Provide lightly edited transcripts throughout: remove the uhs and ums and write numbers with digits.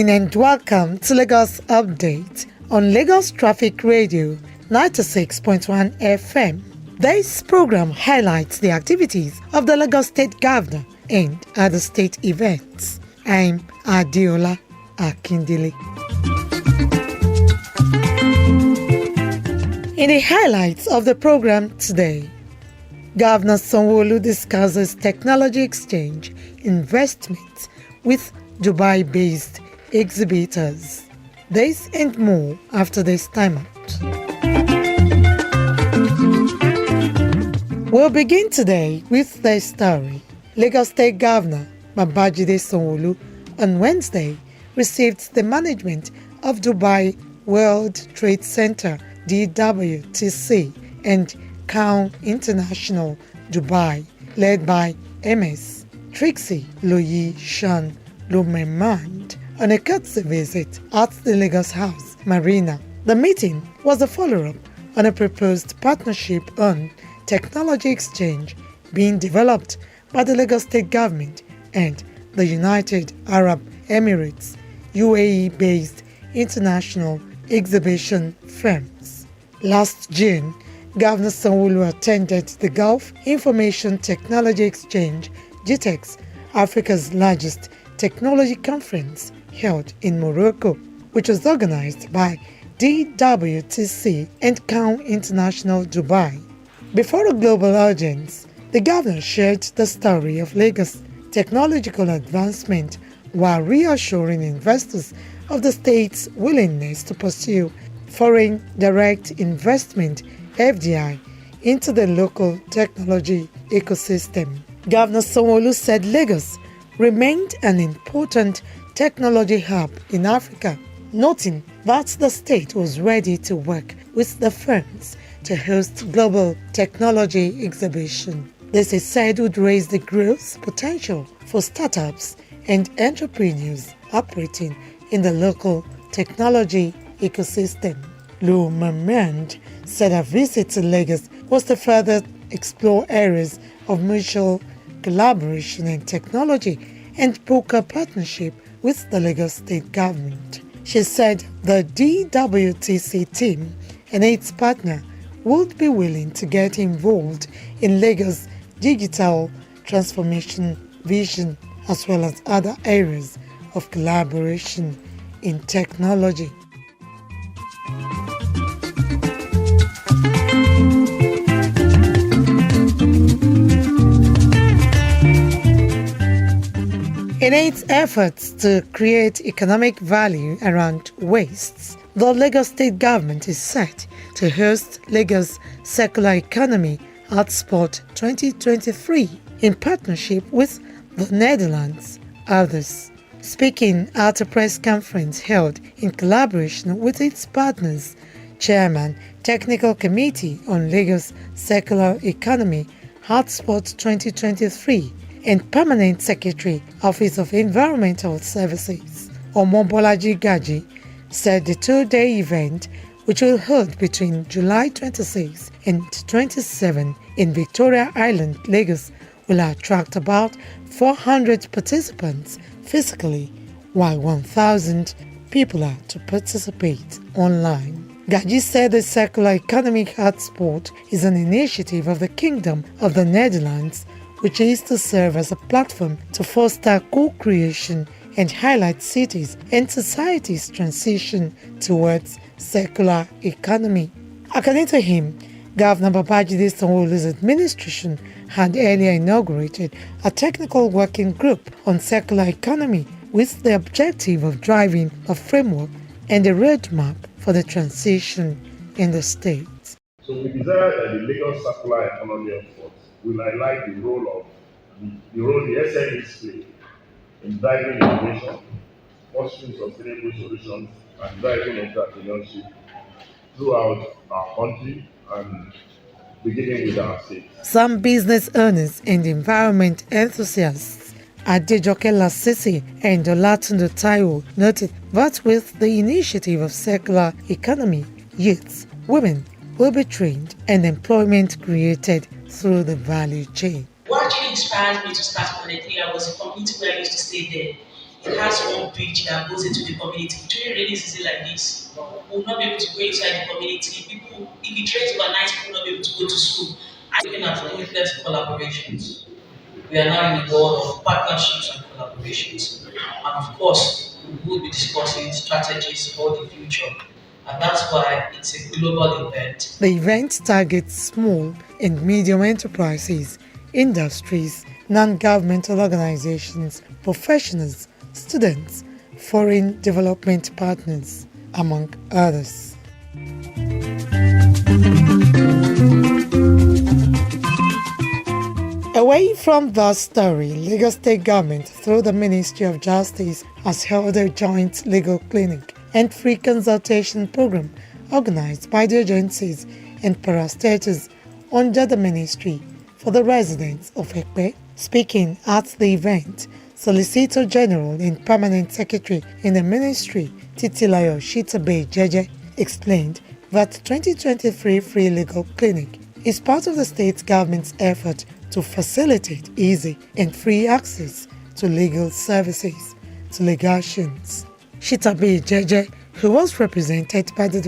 evening and welcome to Lagos Update on Lagos Traffic Radio 96.1 FM. This program highlights the activities of the Lagos State Governor and other state events. I'm Adeola Akindele. In the highlights of the program today, Governor Sanwo-olu discusses technology exchange investments with Dubai-Based Exhibitors. This and more after this time out. We'll begin today with the story. Lagos State Governor Babajide Sanwo-olu on Wednesday received the management of Dubai World Trade Center (DWTC) and COW International Dubai, led by MS Trixie Loyi Shan Lumemand, on a courtesy visit at the Lagos House Marina. The meeting was a follow-up on a proposed partnership on technology exchange being developed by the Lagos State Government and the United Arab Emirates UAE-based international exhibition firms. Last June, Governor Sanwo-olu attended the Gulf Information Technology Exchange (GITEX), Africa's largest technology conference held in Morocco, which was organized by DWTC and COW International Dubai. Before a global audience, the governor shared the story of Lagos' technological advancement while reassuring investors of the state's willingness to pursue foreign direct investment (FDI) into the local technology ecosystem. Governor Sanwo-olu said Lagos remained an important technology hub in Africa, noting that the state was ready to work with the firms to host global technology exhibition. This, he said, would raise the growth potential for startups and entrepreneurs operating in the local technology ecosystem. Lumemand said a visit to Lagos was to further explore areas of mutual collaboration and technology and book a partnership with the Lagos State Government. She said the DWTC team and its partner would be willing to get involved in Lagos' digital transformation vision as well as other areas of collaboration in technology. In its efforts to create economic value around wastes, the Lagos State Government is set to host Lagos Circular Economy Hotspot 2023 in partnership with the Netherlands. Others. Speaking at a press conference held in collaboration with its partners, Chairman, Technical Committee on Lagos Circular Economy Hotspot 2023 and Permanent Secretary, Office of Environmental Services, Omobolaji Gaji, said the two-day event, which will hold between July 26 and 27 in Victoria Island, Lagos, will attract about 400 participants physically, while 1,000 people are to participate online. Gaji said the Circular Economic Hotspot is an initiative of the Kingdom of the Netherlands, which is to serve as a platform to foster co-creation and highlight cities and society's transition towards circular economy. According to him, Governor Babajide Sanwo-olu's administration had earlier inaugurated a technical working group on circular economy with the objective of driving a framework and a roadmap for the transition in the state. So we desire that the Lagos Circular Economy Effort will highlight the role the SMEs play in driving innovation, fostering sustainable solutions, and driving entrepreneurship throughout our country and beginning with our state. Some business owners and environment enthusiasts, Adejoke Lasisi and Olatunde Taiwo, noted that with the initiative of circular economy, youths, women will be trained and employment created through the value chain. What actually inspired me to start Connect was a community where I used to stay there. It has one bridge that goes into the community. During rainy season like this, we will not be able to go inside the community. People, if it rains overnight, people will not be able to go to school. I'm looking at limitless collaborations. We are now in the world of partnerships and collaborations. And of course, we will be discussing strategies for the future. And that's why it's a global event. The event targets small and medium enterprises, industries, non-governmental organizations, professionals, students, foreign development partners, among others. Away from that story, Lagos State Government, through the Ministry of Justice, has held a joint legal clinic and free consultation program organized by the agencies and parastatals under the ministry for the residents of Ekpe. Speaking at the event, Solicitor General and Permanent Secretary in the ministry, Titilayo Shitabe Jeje, explained that 2023 Free Legal Clinic is part of the state government's effort to facilitate easy and free access to legal services to Lagosians. Shitabe Jeje, who was represented by the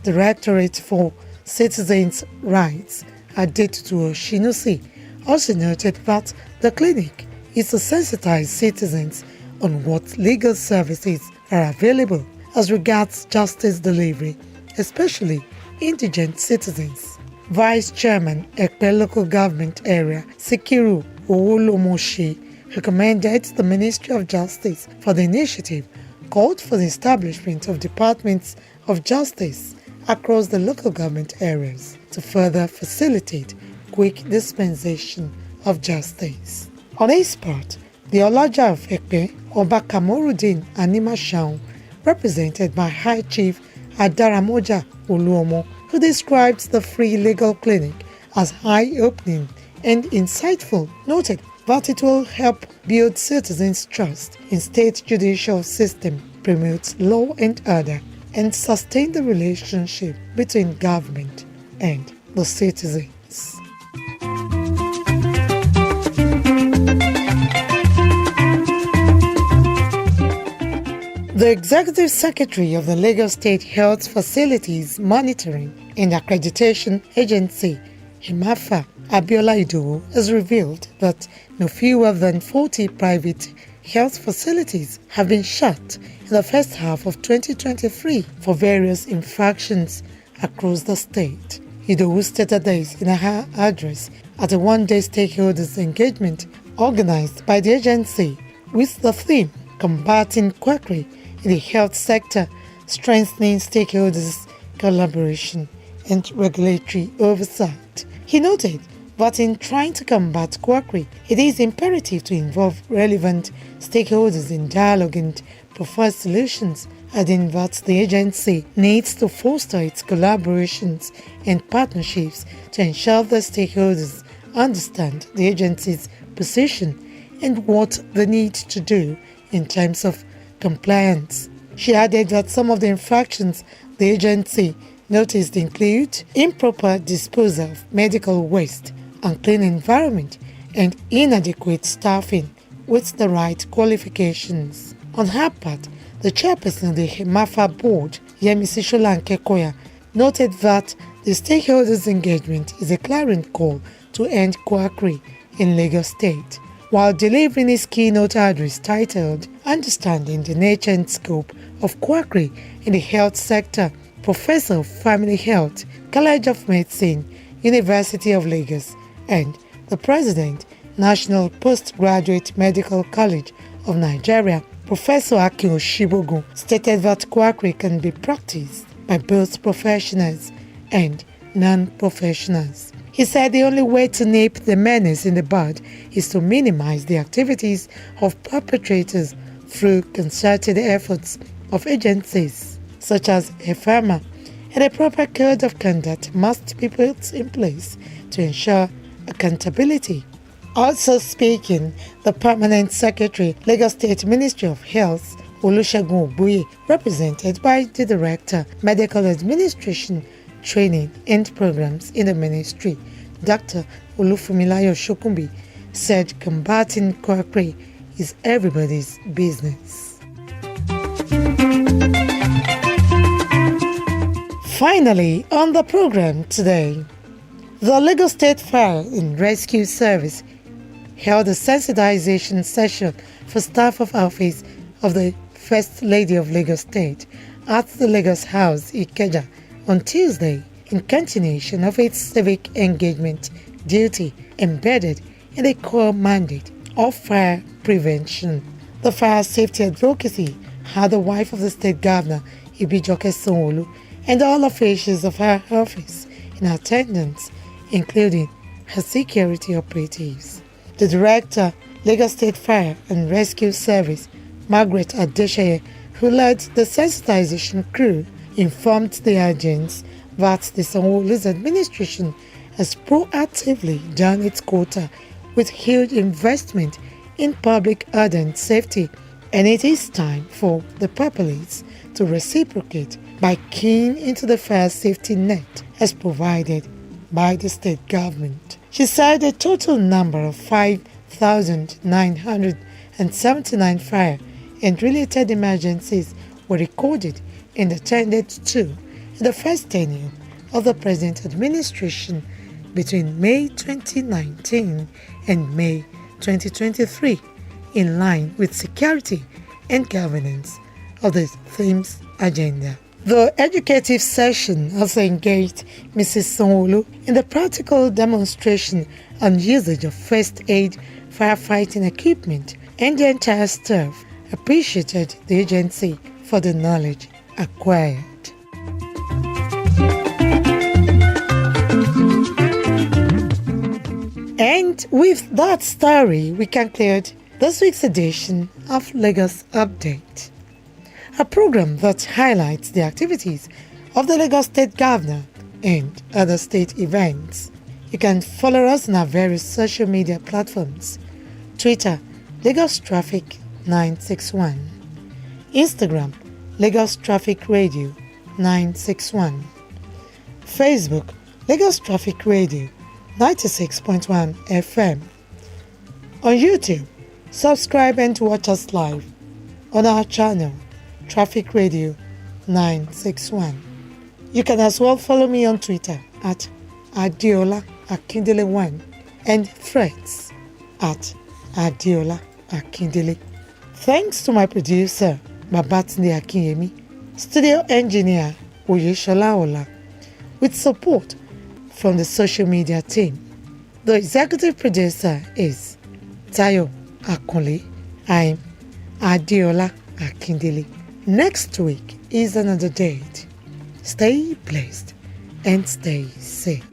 Directorate for Citizens' Rights, Adetutu Shinusi, also noted that the clinic is to sensitize citizens on what legal services are available as regards justice delivery, especially indigent citizens. Vice Chairman, Ekpe Local Government Area, Sikiru Owolomoshi, who commended the Ministry of Justice for the initiative, called for the establishment of departments of justice across the local government areas to further facilitate quick dispensation of justice. On his part, the Olaja of Ekpe, Oba Kamorudin Animashaun, represented by High Chief Adaramoja Oluomo, who describes the free legal clinic as eye-opening and insightful, noted that it will help build citizens' trust in state judicial system, promote law and order, and sustain the relationship between government and the citizens. The Executive Secretary of the Lagos State Health Facilities Monitoring and Accreditation Agency, HIMAFA, Abiola Idowu, has revealed that no fewer than 40 private health facilities have been shut in the first half of 2023 for various infractions across the state. Idowu stated this in her address at a one-day stakeholders engagement organized by the agency with the theme Combating Quackery in the Health Sector, Strengthening Stakeholders' Collaboration and Regulatory Oversight. He noted that in trying to combat quackery, it is imperative to involve relevant stakeholders in dialogue and propose solutions, adding that the agency needs to foster its collaborations and partnerships to ensure that stakeholders understand the agency's position and what they need to do in terms of compliance. She added that some of the infractions the agency noticed include improper disposal of medical waste, unclean environment, and inadequate staffing with the right qualifications. On her part, the chairperson of the HIMAFA board, Yemisi Sholanke Koya, noted that the stakeholders' engagement is a clarion call to end quackery in Lagos State. While delivering his keynote address titled Understanding the Nature and Scope of Quackery in the Health Sector, Professor of Family Health, College of Medicine, University of Lagos, and the President, National Postgraduate Medical College of Nigeria, Professor Akin Oshibogun, stated that quackery can be practiced by both professionals and non-professionals. He said the only way to nip the menace in the bud is to minimize the activities of perpetrators through concerted efforts of agencies such as EFAMA, and a proper code of conduct must be put in place to ensure accountability. Also speaking, the Permanent Secretary, Lagos State Ministry of Health, Olusegun Obuye, represented by the Director, Medical Administration, Training and Programs in the Ministry, Dr. Olufumilayo Shokunbi, said combating quackery is everybody's business. Finally, on the program today, the Lagos State Fire and Rescue Service held a sensitization session for staff of office of the First Lady of Lagos State at the Lagos House, Ikeja, on Tuesday, in continuation of its civic engagement duty embedded in the core mandate of fire prevention. The fire safety advocacy had the wife of the state governor, Sanwo-olu, and all officials of her office in attendance, including her security operatives. The director, Lagos State Fire and Rescue Service, Margaret Adesheye, who led the sensitization crew, informed the agents that the Sanwo-olu's administration has proactively done its quota with huge investment in public urban safety, and it is time for the populace to reciprocate by keying into the fire safety net as provided by the state government. She said a total number of 5,979 fire and related emergencies were recorded and attended to in the first tenure of the present administration between May 2019 and May 2023, in line with security and governance of the theme's agenda. The educative session also engaged Mrs. Sanwo-olu in the practical demonstration on usage of first aid firefighting equipment, and the entire staff appreciated the agency for the knowledge acquired. And with that story, we conclude this week's edition of Lagos Update, a program that highlights the activities of the Lagos State Governor and other state events. You can follow us on our various social media platforms: Twitter, Lagos Traffic 961, Instagram, Lagos Traffic Radio 961, Facebook, Lagos Traffic Radio 96.1 FM. On YouTube, subscribe and watch us live on our channel, Traffic Radio 961. You can as well follow me on Twitter at Adiola Akindele1 and Threads at Adiola Akindele. Thanks to my producer, Babatunde Akinyemi, studio engineer Oyeshola Ola, with support from the social media team. The executive producer is Tayo Akunle. I'm Adiola Akindele. Next week is another date. Stay blessed and stay safe.